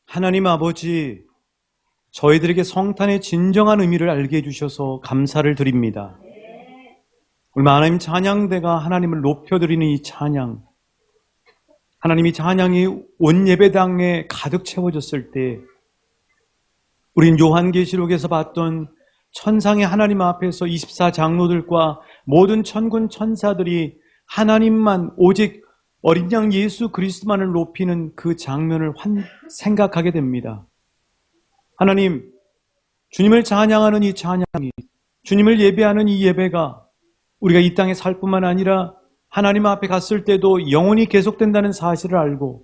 하나님 아버지, 저희들에게 성탄의 진정한 의미를 알게 해주셔서 감사를 드립니다. 얼마 하나님 찬양대가 하나님을 높여드리는 이 찬양, 하나님이 찬양이 온 예배당에 가득 채워졌을 때 우린 요한계시록에서 봤던 천상의 하나님 앞에서 24장로들과 모든 천군 천사들이 하나님만, 오직 어린 양 예수 그리스도만을 높이는 그 장면을 생각하게 됩니다. 하나님, 주님을 찬양하는 이 찬양이, 주님을 예배하는 이 예배가 우리가 이 땅에 살 뿐만 아니라 하나님 앞에 갔을 때도 영원히 계속된다는 사실을 알고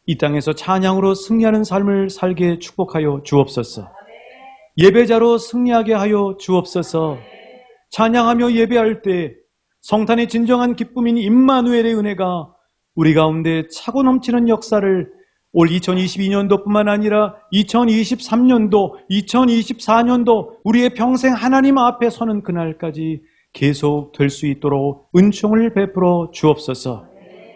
이 땅에서 찬양으로 승리하는 삶을 살게 축복하여 주옵소서. 예배자로 승리하게 하여 주옵소서. 찬양하며 예배할 때 성탄의 진정한 기쁨인 임마누엘의 은혜가 우리 가운데 차고 넘치는 역사를 올 2022년도뿐만 아니라 2023년도, 2024년도 우리의 평생 하나님 앞에 서는 그날까지 계속 될 수 있도록 은총을 베풀어 주옵소서.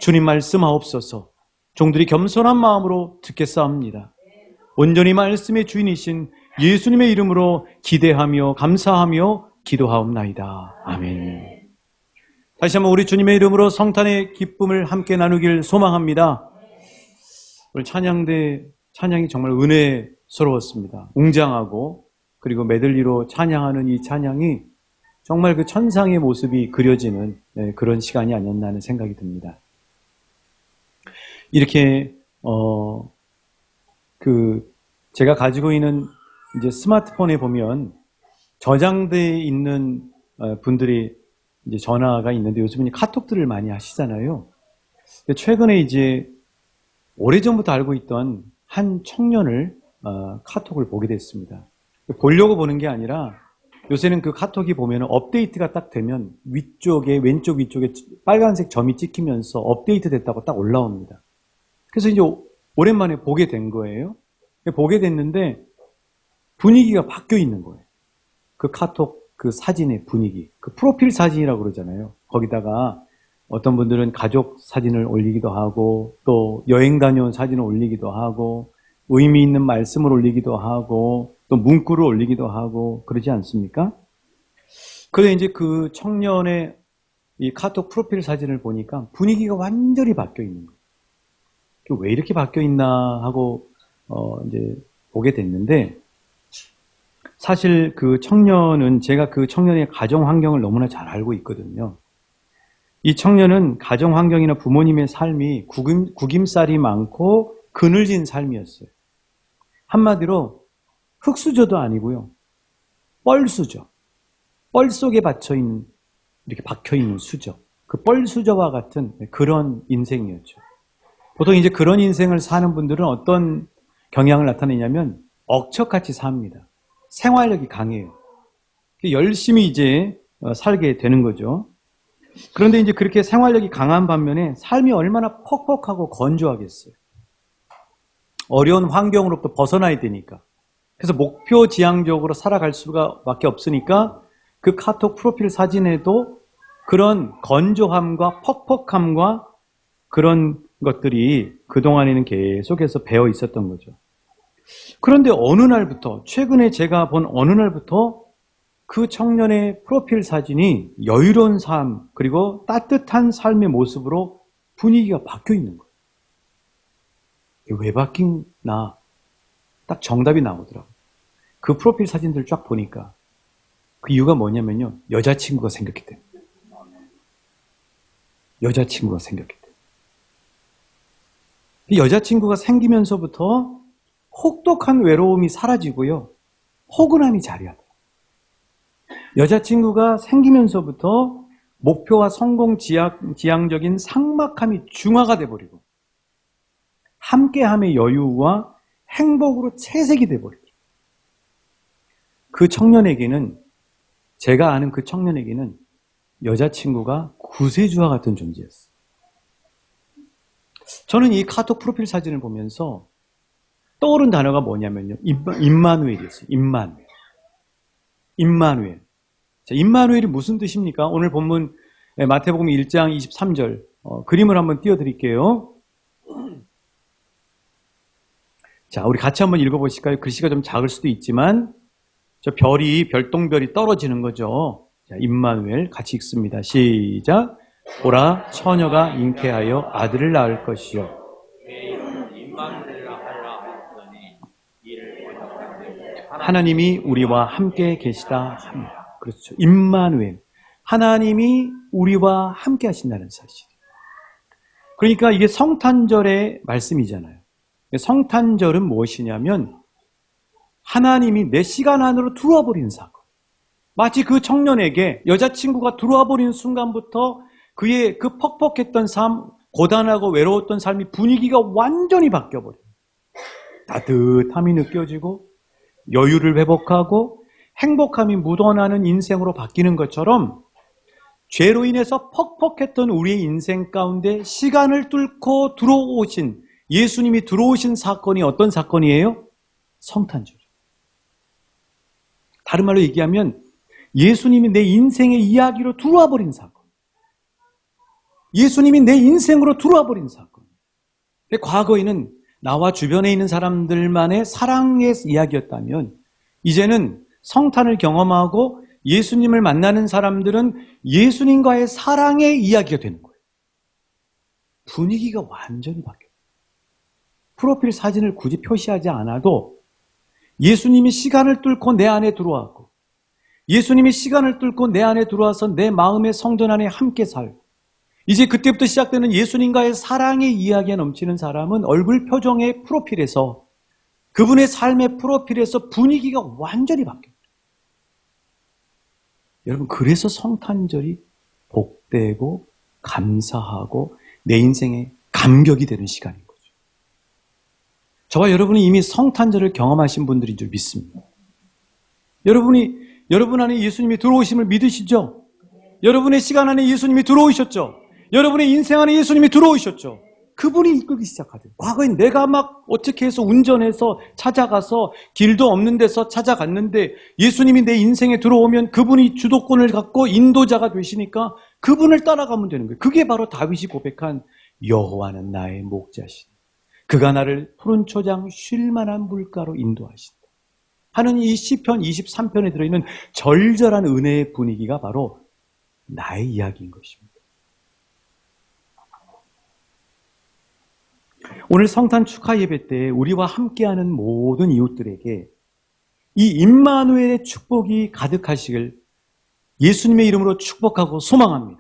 주님 말씀하옵소서. 종들이 겸손한 마음으로 듣겠사옵니다. 온전히 말씀의 주인이신 예수님의 이름으로 기대하며 감사하며 기도하옵나이다. 아멘. 다시 한번 우리 주님의 이름으로 성탄의 기쁨을 함께 나누길 소망합니다. 오늘 찬양이 정말 은혜스러웠습니다. 웅장하고 그리고 메들리로 찬양하는 이 찬양이 정말 그 천상의 모습이 그려지는 그런 시간이 아니었나 하는 생각이 듭니다. 이렇게 제가 가지고 있는 이제 스마트폰에 보면 저장되어 있는 분들이 이제 전화가 있는데 요즘은 카톡들을 많이 하시잖아요. 최근에 이제 오래전부터 알고 있던 한 청년을 카톡을 보게 됐습니다. 보려고 보는 게 아니라 요새는 그 카톡이 보면 업데이트가 딱 되면 왼쪽 위쪽에 빨간색 점이 찍히면서 업데이트 됐다고 딱 올라옵니다. 그래서 이제 오랜만에 보게 된 거예요. 보게 됐는데 분위기가 바뀌어 있는 거예요. 그 카톡 그 사진의 분위기. 그 프로필 사진이라고 그러잖아요. 거기다가 어떤 분들은 가족 사진을 올리기도 하고 또 여행 다녀온 사진을 올리기도 하고 의미 있는 말씀을 올리기도 하고 또 문구를 올리기도 하고 그러지 않습니까? 그런데 이제 그 청년의 이 카톡 프로필 사진을 보니까 분위기가 완전히 바뀌어 있는 거예요. 왜 이렇게 바뀌어 있나 하고 이제 보게 됐는데 사실 그 청년은 제가 그 청년의 가정 환경을 너무나 잘 알고 있거든요. 이 청년은 가정 환경이나 부모님의 삶이 구김살이 많고 그늘진 삶이었어요. 한마디로 흙수저도 아니고요. 뻘수저. 뻘 속에 이렇게 박혀있는 수저. 그 뻘수저와 같은 그런 인생이었죠. 보통 이제 그런 인생을 사는 분들은 어떤 경향을 나타내냐면 억척같이 삽니다. 생활력이 강해요. 열심히 이제 살게 되는 거죠. 그런데 이제 그렇게 생활력이 강한 반면에 삶이 얼마나 퍽퍽하고 건조하겠어요. 어려운 환경으로부터 벗어나야 되니까. 그래서 목표 지향적으로 살아갈 수밖에 없으니까 그 카톡 프로필 사진에도 그런 건조함과 퍽퍽함과 그런 것들이 그동안에는 계속해서 배어 있었던 거죠. 그런데 어느 날부터, 최근에 제가 본 어느 날부터 그 청년의 프로필 사진이 여유로운 삶, 그리고 따뜻한 삶의 모습으로 분위기가 바뀌어 있는 거예요. 왜 바뀌나? 딱 정답이 나오더라고요. 그 프로필 사진들 쫙 보니까 그 이유가 뭐냐면요. 여자친구가 생겼기 때문에. 여자친구가 생겼기 때문에. 여자친구가 생기면서부터 혹독한 외로움이 사라지고요. 포근함이 자리하더라고요. 여자친구가 생기면서부터 목표와 성공 지향적인 삭막함이 중화가 돼버리고 함께함의 여유와 행복으로 채색이 돼버리죠. 그 청년에게는, 제가 아는 그 청년에게는 여자친구가 구세주와 같은 존재였어요. 저는 이 카톡 프로필 사진을 보면서 떠오른 단어가 뭐냐면요. 임마누엘이었어요. 임마누엘. 자, 임마누엘이 무슨 뜻입니까? 오늘 본문 마태복음 1장 23절 그림을 한번 띄워드릴게요. 자, 우리 같이 한번 읽어보실까요? 글씨가 좀 작을 수도 있지만 저 별똥별이 떨어지는 거죠. 자, 임마누엘 같이 읽습니다. 시작. 보라, 처녀가 잉태하여 아들을 낳을 것이요. 하나님이 우리와 함께 계시다 합니다. 그렇죠. 임마누엘. 하나님이 우리와 함께 하신다는 사실. 그러니까 이게 성탄절의 말씀이잖아요. 성탄절은 무엇이냐면 하나님이 내 시간 안으로 들어와 버린 사건. 마치 그 청년에게 여자친구가 들어와 버린 순간부터 그의 그 퍽퍽했던 삶, 고단하고 외로웠던 삶이 분위기가 완전히 바뀌어버려요. 따뜻함이 느껴지고 여유를 회복하고 행복함이 묻어나는 인생으로 바뀌는 것처럼 죄로 인해서 퍽퍽했던 우리의 인생 가운데 시간을 뚫고 들어오신 예수님이 들어오신 사건이 어떤 사건이에요? 성탄절. 다른 말로 얘기하면 예수님이 내 인생의 이야기로 들어와 버린 사건. 예수님이 내 인생으로 들어와 버린 사건. 과거에는 나와 주변에 있는 사람들만의 사랑의 이야기였다면 이제는 성탄을 경험하고 예수님을 만나는 사람들은 예수님과의 사랑의 이야기가 되는 거예요. 분위기가 완전히 바뀌어요. 프로필 사진을 굳이 표시하지 않아도 예수님이 시간을 뚫고 내 안에 들어왔고 예수님이 시간을 뚫고 내 안에 들어와서 내 마음의 성전 안에 함께 살고 이제 그때부터 시작되는 예수님과의 사랑의 이야기가 넘치는 사람은 얼굴 표정의 프로필에서 그분의 삶의 프로필에서 분위기가 완전히 바뀌어요. 여러분, 그래서 성탄절이 복되고 감사하고 내 인생의 감격이 되는 시간인 거죠. 저와 여러분이 이미 성탄절을 경험하신 분들인 줄 믿습니다. 여러분 안에 예수님이 들어오심을 믿으시죠? 여러분의 시간 안에 예수님이 들어오셨죠? 여러분의 인생 안에 예수님이 들어오셨죠? 그분이 이끌기 시작하대요. 과거엔 내가 막 어떻게 해서 운전해서 찾아가서 길도 없는 데서 찾아갔는데 예수님이 내 인생에 들어오면 그분이 주도권을 갖고 인도자가 되시니까 그분을 따라가면 되는 거예요. 그게 바로 다윗이 고백한 여호와는 나의 목자시니 그가 나를 푸른 초장 쉴 만한 물가로 인도하신다 하는 이 시편 23편에 들어있는 절절한 은혜의 분위기가 바로 나의 이야기인 것입니다. 오늘 성탄 축하 예배 때 우리와 함께하는 모든 이웃들에게 이 임마누엘의 축복이 가득하시길 예수님의 이름으로 축복하고 소망합니다.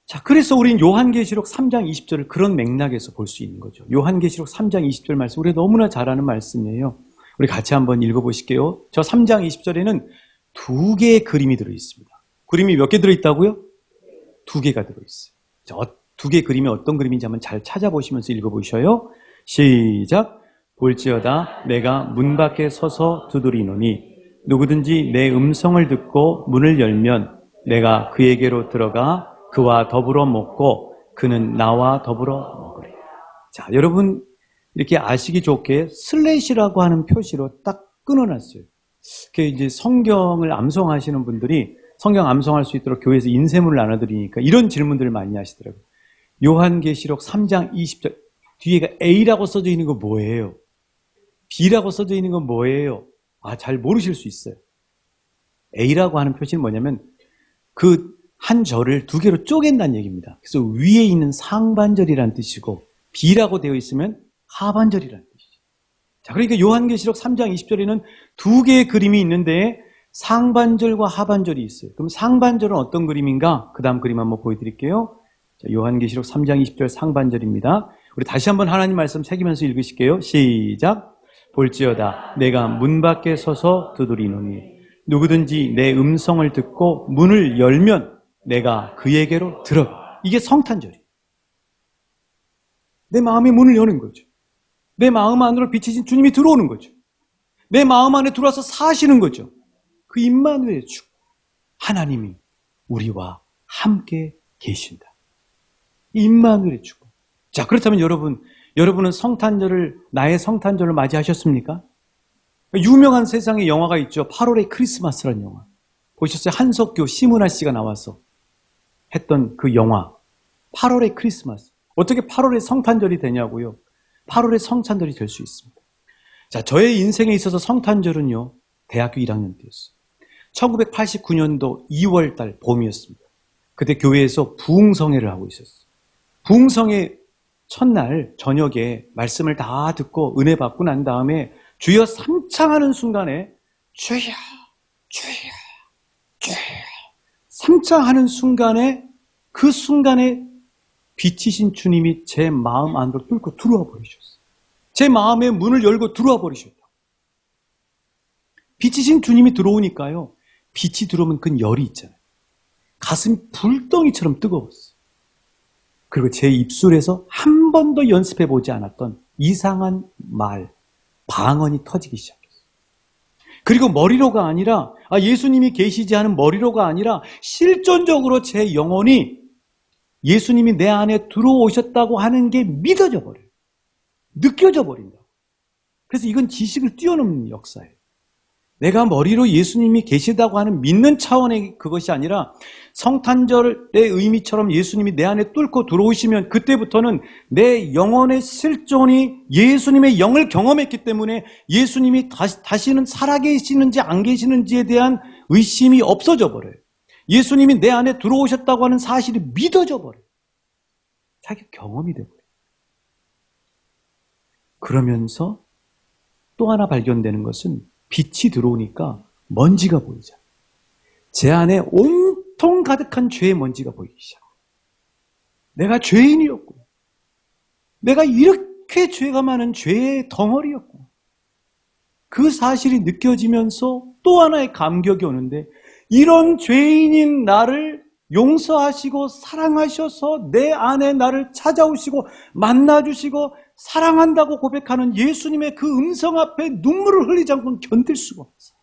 자, 그래서 우린 요한계시록 3장 20절을 그런 맥락에서 볼 수 있는 거죠. 요한계시록 3장 20절 말씀, 우리가 너무나 잘 아는 말씀이에요. 우리 같이 한번 읽어보실게요. 저 3장 20절에는 2개의 그림이 들어있습니다. 그림이 몇 개 들어있다고요? 2개가 들어있어요. 자, 2개의 그림이 어떤 그림인지 한번 잘 찾아보시면서 읽어보셔요. 시작. 볼지어다 내가 문 밖에 서서 두드리노니 누구든지 내 음성을 듣고 문을 열면 내가 그에게로 들어가 그와 더불어 먹고 그는 나와 더불어 먹으리. 자, 여러분 이렇게 아시기 좋게 슬래시라고 하는 표시로 딱 끊어놨어요. 그게 이제 성경을 암송하시는 분들이 성경 암송할 수 있도록 교회에서 인쇄문을 나눠드리니까 이런 질문들을 많이 하시더라고요. 요한계시록 3장 20절 뒤에가 A라고 써져 있는 거 뭐예요? B라고 써져 있는 건 뭐예요? 잘 모르실 수 있어요. A라고 하는 표시는 뭐냐면 그 한 절을 2개로 쪼갠다는 얘기입니다. 그래서 위에 있는 상반절이라는 뜻이고 B라고 되어 있으면 하반절이라는 뜻이죠. 자, 그러니까 요한계시록 3장 20절에는 2개의 그림이 있는데 상반절과 하반절이 있어요. 그럼 상반절은 어떤 그림인가? 그 다음 그림 한번 보여드릴게요. 자, 요한계시록 3장 20절 상반절입니다. 우리 다시 한번 하나님 말씀 새기면서 읽으실게요. 시작. 볼지어다 내가 문 밖에 서서 두드리노니 누구든지 내 음성을 듣고 문을 열면 내가 그에게로 들어가. 이게 성탄절이에요. 내 마음의 문을 여는 거죠. 내 마음 안으로 비치신 주님이 들어오는 거죠. 내 마음 안에 들어와서 사시는 거죠. 그 임마누엘의 축복. 하나님이 우리와 함께 계신다. 임마누엘의 축복. 자, 그렇다면 여러분은 나의 성탄절을 맞이하셨습니까? 유명한 세상의 영화가 있죠. 8월의 크리스마스라는 영화. 보셨어요? 한석규, 심은하 씨가 나와서 했던 그 영화. 8월의 크리스마스. 어떻게 8월에 성탄절이 되냐고요? 8월의 성탄절이 될 수 있습니다. 자, 저의 인생에 있어서 성탄절은요, 대학교 1학년 때였어요. 1989년도 2월달 봄이었습니다. 그때 교회에서 부흥성회를 하고 있었어요. 부흥성회 첫날 저녁에 말씀을 다 듣고 은혜 받고 난 다음에 주여 삼창하는 순간에 주여 주여 주여 삼창하는 순간에 그 순간에 빛이신 주님이 제 마음 안으로 뚫고 들어와 버리셨어요. 제 마음의 문을 열고 들어와 버리셨다. 빛이신 주님이 들어오니까요, 빛이 들어오면 그 열이 있잖아요. 가슴이 불덩이처럼 뜨거웠어요. 그리고 제 입술에서 한 번도 연습해보지 않았던 이상한 말, 방언이 터지기 시작했어요. 그리고 머리로가 아니라, 예수님이 계시지 않은 머리로가 아니라 실존적으로 제 영혼이 예수님이 내 안에 들어오셨다고 하는 게 믿어져 버려요. 느껴져 버린다. 그래서 이건 지식을 뛰어넘는 역사예요. 내가 머리로 예수님이 계시다고 하는 믿는 차원의 그것이 아니라 성탄절의 의미처럼 예수님이 내 안에 뚫고 들어오시면 그때부터는 내 영혼의 실존이 예수님의 영을 경험했기 때문에 예수님이 다시는 살아계시는지 안 계시는지에 대한 의심이 없어져 버려요. 예수님이 내 안에 들어오셨다고 하는 사실이 믿어져 버려요. 자기 경험이 돼버려요. 그러면서 또 하나 발견되는 것은 빛이 들어오니까 먼지가 보이잖아요. 제 안에 온통 가득한 죄의 먼지가 보이기 시작해요. 내가 죄인이었고, 내가 이렇게 죄가 많은 죄의 덩어리였고, 그 사실이 느껴지면서 또 하나의 감격이 오는데, 이런 죄인인 나를 용서하시고 사랑하셔서 내 안에 나를 찾아오시고 만나주시고 사랑한다고 고백하는 예수님의 그 음성 앞에 눈물을 흘리지 않고는 견딜 수가 없어요.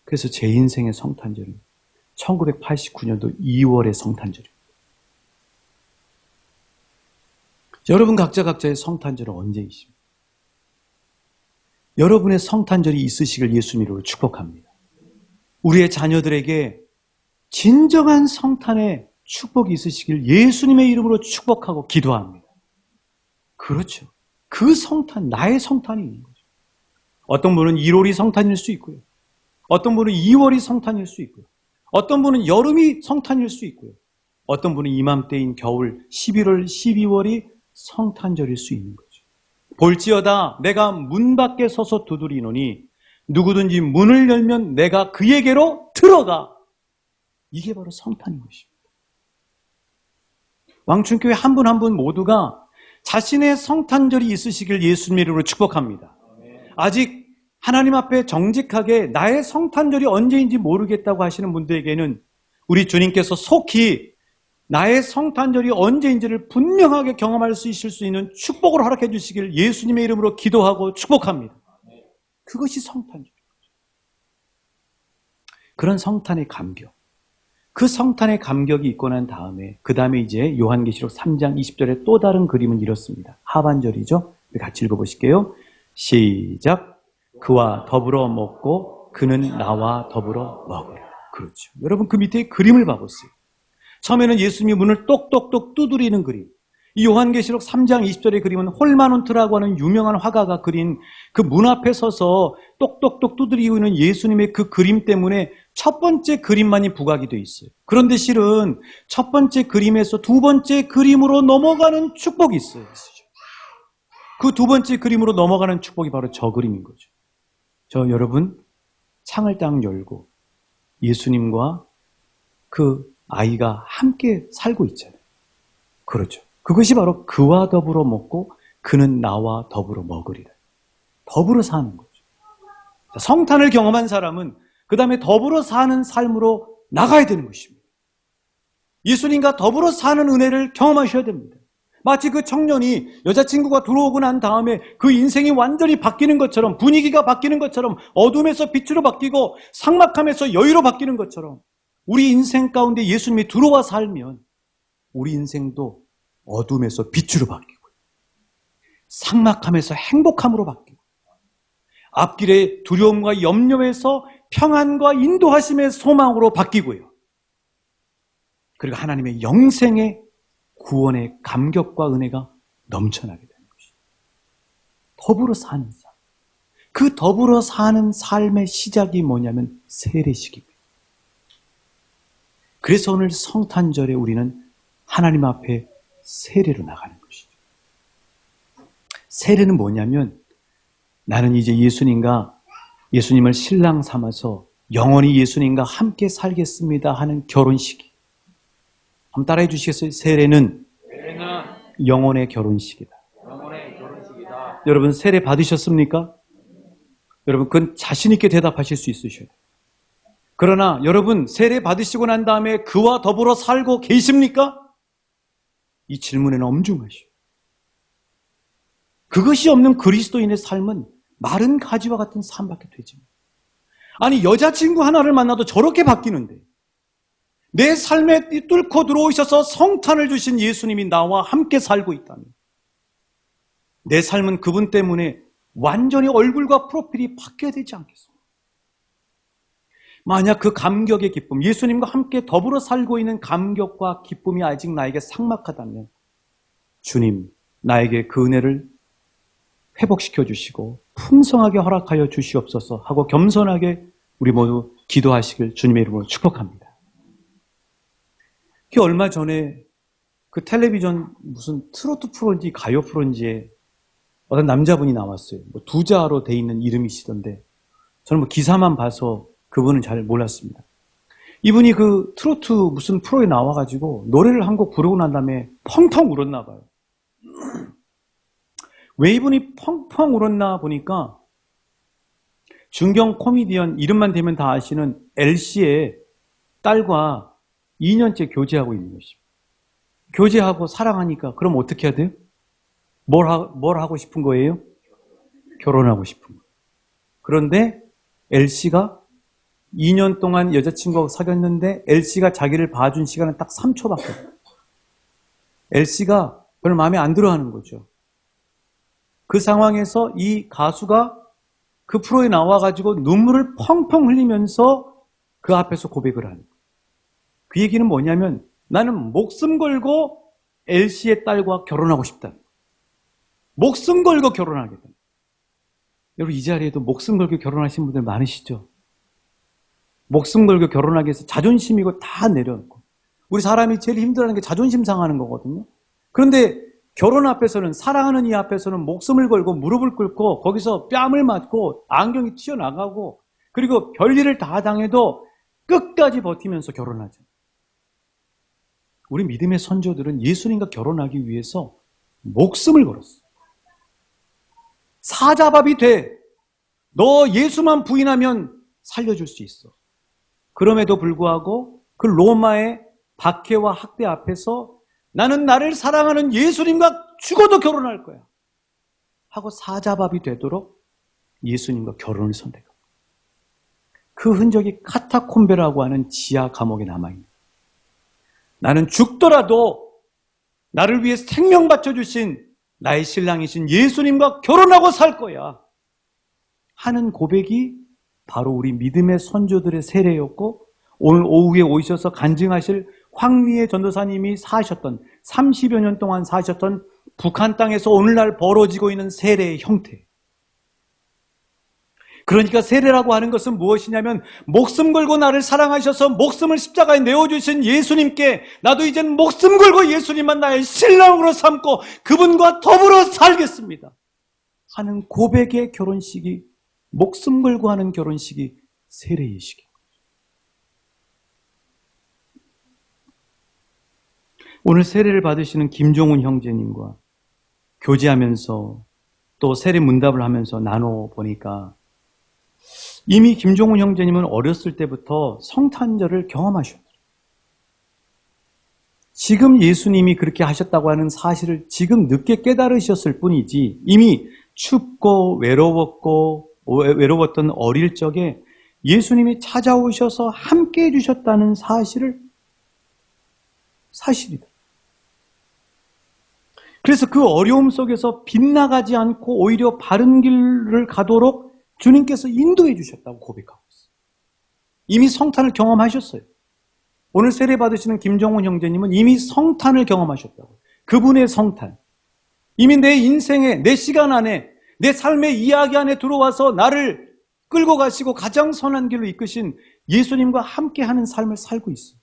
그래서 제 인생의 성탄절은 1989년도 2월의 성탄절입니다. 여러분 각자의 성탄절은 언제이십니까? 여러분의 성탄절이 있으시길 예수 이름으로 축복합니다. 우리의 자녀들에게 진정한 성탄의 축복이 있으시길 예수님의 이름으로 축복하고 기도합니다. 그렇죠. 그 성탄, 나의 성탄이 있는 거죠. 어떤 분은 1월이 성탄일 수 있고요. 어떤 분은 2월이 성탄일 수 있고요. 어떤 분은 여름이 성탄일 수 있고요. 어떤 분은 이맘때인 겨울 11월, 12월이 성탄절일 수 있는 거죠. 볼지어다 내가 문 밖에 서서 두드리노니 누구든지 문을 열면 내가 그에게로 들어가. 이게 바로 성탄인 것입니다. 왕춘교회 한 분 한 분 모두가 자신의 성탄절이 있으시길 예수님의 이름으로 축복합니다. 아직 하나님 앞에 정직하게 나의 성탄절이 언제인지 모르겠다고 하시는 분들에게는 우리 주님께서 속히 나의 성탄절이 언제인지를 분명하게 경험할 수 있을 수 있는 축복을 허락해 주시길 예수님의 이름으로 기도하고 축복합니다. 그것이 성탄절입니다. 그런 성탄의 감격. 그 성탄의 감격이 있고 난 다음에 그 다음에 이제 요한계시록 3장 20절에 또 다른 그림은 이렇습니다. 하반절이죠. 같이 읽어보실게요. 시작. 그와 더불어 먹고 그는 나와 더불어 먹으라. 그렇죠. 여러분 그 밑에 그림을 봐보세요. 처음에는 예수님이 문을 똑똑똑 두드리는 그림. 이 요한계시록 3장 20절의 그림은 홀마논트라고 하는 유명한 화가가 그린 그 문 앞에 서서 똑똑똑 두드리고 있는 예수님의 그 그림 때문에 첫 번째 그림만이 부각이 되어 있어요. 그런데 실은 첫 번째 그림에서 두 번째 그림으로 넘어가는 축복이 있어요. 그 두 번째 그림으로 넘어가는 축복이 바로 저 그림인 거죠. 저 여러분 창을 딱 열고 예수님과 그 아이가 함께 살고 있잖아요. 그렇죠. 그것이 바로 그와 더불어 먹고 그는 나와 더불어 먹으리라. 더불어 사는 거죠. 성탄을 경험한 사람은 그 다음에 더불어 사는 삶으로 나가야 되는 것입니다. 예수님과 더불어 사는 은혜를 경험하셔야 됩니다. 마치 그 청년이 여자친구가 들어오고 난 다음에 그 인생이 완전히 바뀌는 것처럼, 분위기가 바뀌는 것처럼, 어둠에서 빛으로 바뀌고 삭막함에서 여유로 바뀌는 것처럼 우리 인생 가운데 예수님이 들어와 살면 우리 인생도 어둠에서 빛으로 바뀌고 삭막함에서 행복함으로 바뀌고 앞길의 두려움과 염려에서 평안과 인도하심의 소망으로 바뀌고요. 그리고 하나님의 영생의 구원의 감격과 은혜가 넘쳐나게 되는 것이죠. 더불어 사는 삶. 그 더불어 사는 삶의 시작이 뭐냐면 세례식입니다. 그래서 오늘 성탄절에 우리는 하나님 앞에 세례로 나가는 것이죠. 세례는 뭐냐면 나는 이제 예수님을 신랑 삼아서 영원히 예수님과 함께 살겠습니다 하는 결혼식이. 한번 따라해 주시겠어요? 세례는 영혼의 결혼식이다. 여러분 세례 받으셨습니까? 여러분 그건 자신 있게 대답하실 수 있으셔야 돼요. 그러나 여러분 세례 받으시고 난 다음에 그와 더불어 살고 계십니까? 이 질문에는 엄중하시오. 그것이 없는 그리스도인의 삶은 마른 가지와 같은 삶밖에 되지. 아니 여자친구 하나를 만나도 저렇게 바뀌는데 내 삶에 뚫고 들어오셔서 성탄을 주신 예수님이 나와 함께 살고 있다면 내 삶은 그분 때문에 완전히 얼굴과 프로필이 바뀌어야 되지 않겠습니까? 만약 그 감격의 기쁨, 예수님과 함께 더불어 살고 있는 감격과 기쁨이 아직 나에게 삭막하다면 주님, 나에게 그 은혜를 회복시켜 주시고 풍성하게 허락하여 주시옵소서 하고 겸손하게 우리 모두 기도하시길 주님의 이름으로 축복합니다. 얼마 전에 그 텔레비전 무슨 트로트 프로인지 가요 프로인지에 어떤 남자분이 나왔어요. 두자로 돼 있는 이름이시던데 저는 기사만 봐서 그분은 잘 몰랐습니다. 이분이 그 트로트 무슨 프로에 나와가지고 노래를 한 곡 부르고 난 다음에 펑펑 울었나 봐요. 왜 이분이 펑펑 울었나 보니까 중경 코미디언 이름만 대면 다 아시는 엘씨의 딸과 2년째 교제하고 있는 것입니다. 교제하고 사랑하니까 그럼 어떻게 해야 돼요? 뭘 하고 싶은 거예요? 결혼하고 싶은 거예요. 그런데 엘씨가 2년 동안 여자친구하고 사귀었는데 엘씨가 자기를 봐준 시간은 딱 3초밖에 없어요. 엘씨가 별로 마음에 안 들어하는 거죠. 그 상황에서 이 가수가 그 프로에 나와가지고 눈물을 펑펑 흘리면서 그 앞에서 고백을 하는 거예요. 그 얘기는 뭐냐면 나는 목숨 걸고 엘씨의 딸과 결혼하고 싶다. 목숨 걸고 결혼하겠다. 여러분 이 자리에도 목숨 걸고 결혼하신 분들 많으시죠? 목숨 걸고 결혼하기 위해서 자존심이고 다 내려놓고 우리 사람이 제일 힘들어하는 게 자존심 상하는 거거든요. 그런데 결혼 앞에서는 사랑하는 이 앞에서는 목숨을 걸고 무릎을 꿇고 거기서 뺨을 맞고 안경이 튀어나가고 그리고 별일을 다 당해도 끝까지 버티면서 결혼하죠. 우리 믿음의 선조들은 예수님과 결혼하기 위해서 목숨을 걸었어요. 사자밥이 돼. 너 예수만 부인하면 살려줄 수 있어. 그럼에도 불구하고 그 로마의 박해와 학대 앞에서 나는 나를 사랑하는 예수님과 죽어도 결혼할 거야 하고 사자밥이 되도록 예수님과 결혼을 선택하고 그 흔적이 카타콤베라고 하는 지하 감옥에 남아있는 나는 죽더라도 나를 위해 생명 바쳐주신 나의 신랑이신 예수님과 결혼하고 살 거야 하는 고백이 바로 우리 믿음의 선조들의 세례였고 오늘 오후에 오셔서 간증하실 황미애 전도사님이 사셨던 30여 년 동안 사셨던 북한 땅에서 오늘날 벌어지고 있는 세례의 형태. 그러니까 세례라고 하는 것은 무엇이냐면 목숨 걸고 나를 사랑하셔서 목숨을 십자가에 내어주신 예수님께 나도 이젠 목숨 걸고 예수님만 나의 신랑으로 삼고 그분과 더불어 살겠습니다 하는 고백의 결혼식이 목숨 걸고 하는 결혼식이 세례의 시기입니다. 오늘 세례를 받으시는 김종훈 형제님과 교제하면서 또 세례 문답을 하면서 나눠보니까 이미 김종훈 형제님은 어렸을 때부터 성탄절을 경험하셨어요. 지금 예수님이 그렇게 하셨다고 하는 사실을 지금 늦게 깨달으셨을 뿐이지 이미 춥고 외로웠던 어릴 적에 예수님이 찾아오셔서 함께 해주셨다는 사실이다. 그래서 그 어려움 속에서 빗나가지 않고 오히려 바른 길을 가도록 주님께서 인도해 주셨다고 고백하고 있어요. 이미 성탄을 경험하셨어요. 오늘 세례 받으시는 김정훈 형제님은 이미 성탄을 경험하셨다고. 그분의 성탄. 이미 내 인생에, 내 시간 안에, 내 삶의 이야기 안에 들어와서 나를 끌고 가시고 가장 선한 길로 이끄신 예수님과 함께하는 삶을 살고 있어요.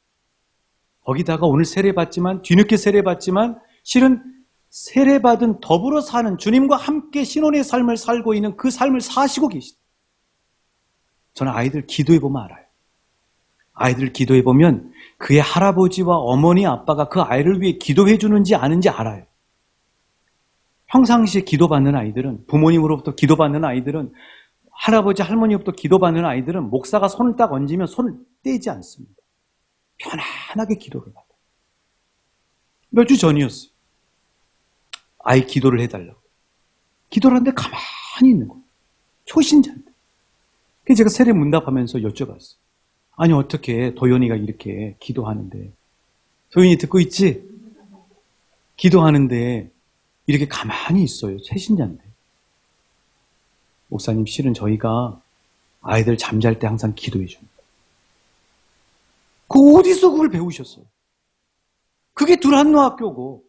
거기다가 오늘 세례받지만, 뒤늦게 세례받지만 실은 세례받은 더불어 사는 주님과 함께 신혼의 삶을 살고 있는 그 삶을 사시고 계시다. 저는 아이들 기도해보면 알아요. 아이들 기도해보면 그의 할아버지와 어머니, 아빠가 그 아이를 위해 기도해주는지 아는지 알아요. 평상시에 기도받는 아이들은, 부모님으로부터 기도받는 아이들은, 할아버지, 할머니로부터 기도받는 아이들은 목사가 손을 딱 얹으면 손을 떼지 않습니다. 편안하게 기도를 받아요. 몇 주 전이었어요. 아이 기도를 해달라고. 기도를 하는데 가만히 있는 거예요. 초신자인데. 그래서 제가 세례 문답하면서 여쭤봤어요. 아니 어떻게 도연이가 이렇게 기도하는데, 도연이 듣고 있지? 기도하는데 이렇게 가만히 있어요. 최신자인데. 목사님, 실은 저희가 아이들 잠잘 때 항상 기도해 줍니다. 그 어디서 그걸 배우셨어요? 그게 두란노 학교고,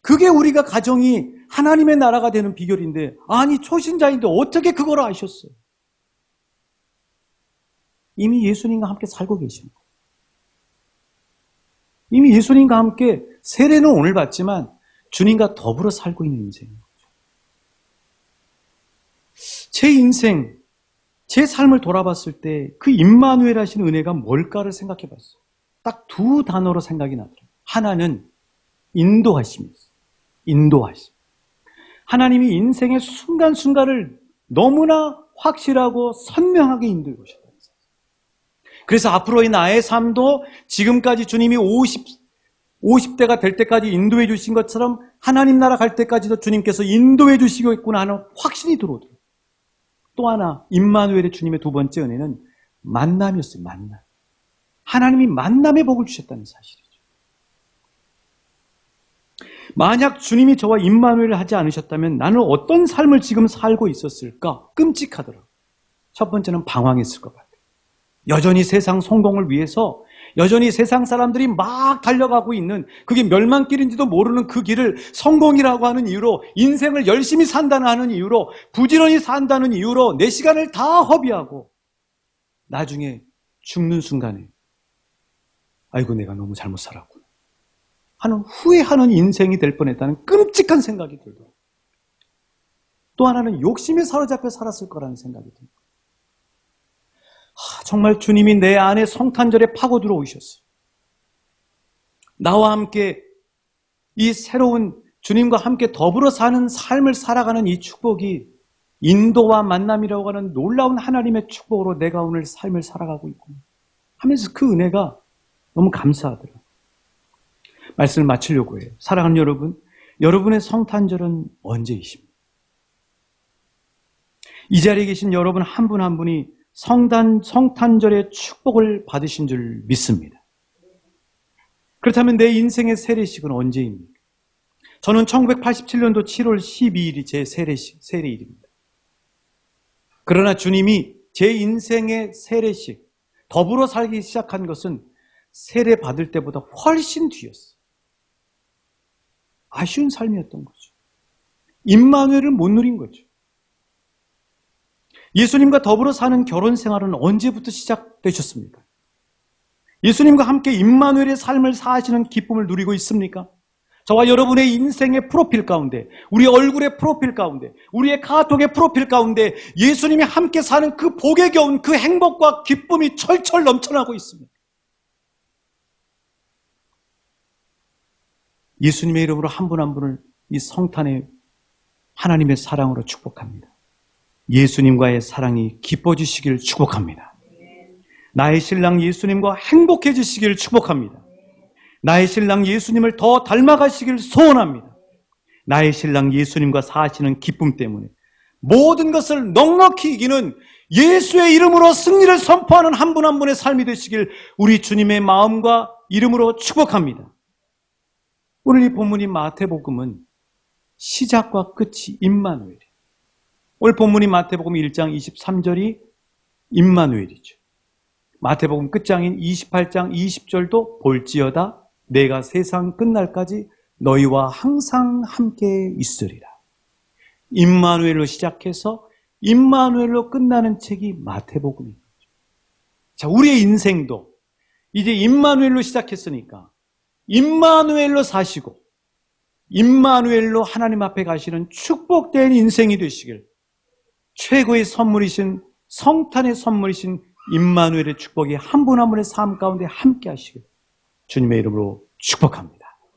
그게 우리가 가정이 하나님의 나라가 되는 비결인데, 아니 초신자인데 어떻게 그걸 아셨어요? 이미 예수님과 함께 살고 계시는 거예요. 이미 예수님과 함께 세례는 오늘 받지만 주님과 더불어 살고 있는 인생이에요. 제 인생, 제 삶을 돌아봤을 때 그 임마누엘 하신 은혜가 뭘까를 생각해 봤어요. 딱 두 단어로 생각이 나더라고요. 하나는 인도하심이었어요. 인도하심. 하나님이 인생의 순간순간을 너무나 확실하고 선명하게 인도해 오셨다. 그래서 앞으로의 나의 삶도 지금까지 주님이 50대가 될 때까지 인도해 주신 것처럼 하나님 나라 갈 때까지도 주님께서 인도해 주시겠구나 하는 확신이 들어오더라고요. 또 하나, 임마누엘의 주님의 두 번째 은혜는 만남이었어요. 만남. 하나님이 만남의 복을 주셨다는 사실이죠. 만약 주님이 저와 임마누엘을 하지 않으셨다면 나는 어떤 삶을 지금 살고 있었을까? 끔찍하더라고요. 첫 번째는 방황했을 것 같아요. 여전히 세상 성공을 위해서, 여전히 세상 사람들이 막 달려가고 있는, 그게 멸망길인지도 모르는 그 길을 성공이라고 하는 이유로, 인생을 열심히 산다는 하는 이유로, 부지런히 산다는 이유로 내 시간을 다 허비하고 나중에 죽는 순간에 아이고 내가 너무 잘못 살았구나 하는 후회하는 인생이 될 뻔했다는 끔찍한 생각이 들고, 또 하나는 욕심에 사로잡혀 살았을 거라는 생각이 듭니다. 정말 주님이 내 안에 성탄절에 파고 들어오셨어요. 나와 함께 이 새로운 주님과 함께 더불어 사는 삶을 살아가는 이 축복이 인도와 만남이라고 하는 놀라운 하나님의 축복으로 내가 오늘 삶을 살아가고 있구나 하면서 그 은혜가 너무 감사하더라고요. 말씀을 마치려고 해요. 사랑하는 여러분, 여러분의 성탄절은 언제이십니까? 이 자리에 계신 여러분 한 분 한 분이 성탄절의 축복을 받으신 줄 믿습니다. 그렇다면 내 인생의 세례식은 언제입니까? 저는 1987년도 7월 12일이 제 세례일입니다. 그러나 주님이 제 인생의 세례식, 더불어 살기 시작한 것은 세례 받을 때보다 훨씬 뒤였어요. 아쉬운 삶이었던 거죠. 임마누엘을 못 누린 거죠. 예수님과 더불어 사는 결혼 생활은 언제부터 시작되셨습니까? 예수님과 함께 임마누엘의 삶을 사시는 기쁨을 누리고 있습니까? 저와 여러분의 인생의 프로필 가운데, 우리 얼굴의 프로필 가운데, 우리의 카톡의 프로필 가운데 예수님이 함께 사는 그 복에 겨운 그 행복과 기쁨이 철철 넘쳐나고 있습니다. 예수님의 이름으로 한 분 한 분을 이 성탄의 하나님의 사랑으로 축복합니다. 예수님과의 사랑이 기뻐지시길 축복합니다. 나의 신랑 예수님과 행복해지시길 축복합니다. 나의 신랑 예수님을 더 닮아가시길 소원합니다. 나의 신랑 예수님과 사시는 기쁨 때문에 모든 것을 넉넉히 이기는 예수의 이름으로 승리를 선포하는 한 분 한 분의 삶이 되시길 우리 주님의 마음과 이름으로 축복합니다. 오늘 이 본문인 마태복음은 시작과 끝이 임마누엘이에요. 오늘 본문인 마태복음 1장 23절이 임마누엘이죠. 마태복음 끝장인 28장 20절도 볼지어다 내가 세상 끝날까지 너희와 항상 함께 있으리라. 임마누엘로 시작해서 임마누엘로 끝나는 책이 마태복음입니다. 자, 우리의 인생도 이제 임마누엘로 시작했으니까 임마누엘로 사시고 임마누엘로 하나님 앞에 가시는 축복된 인생이 되시길, 최고의 선물이신 성탄의 선물이신 임마누엘의 축복이 한 분 한 분의 삶 가운데 함께 하시길 주님의 이름으로 축복합니다.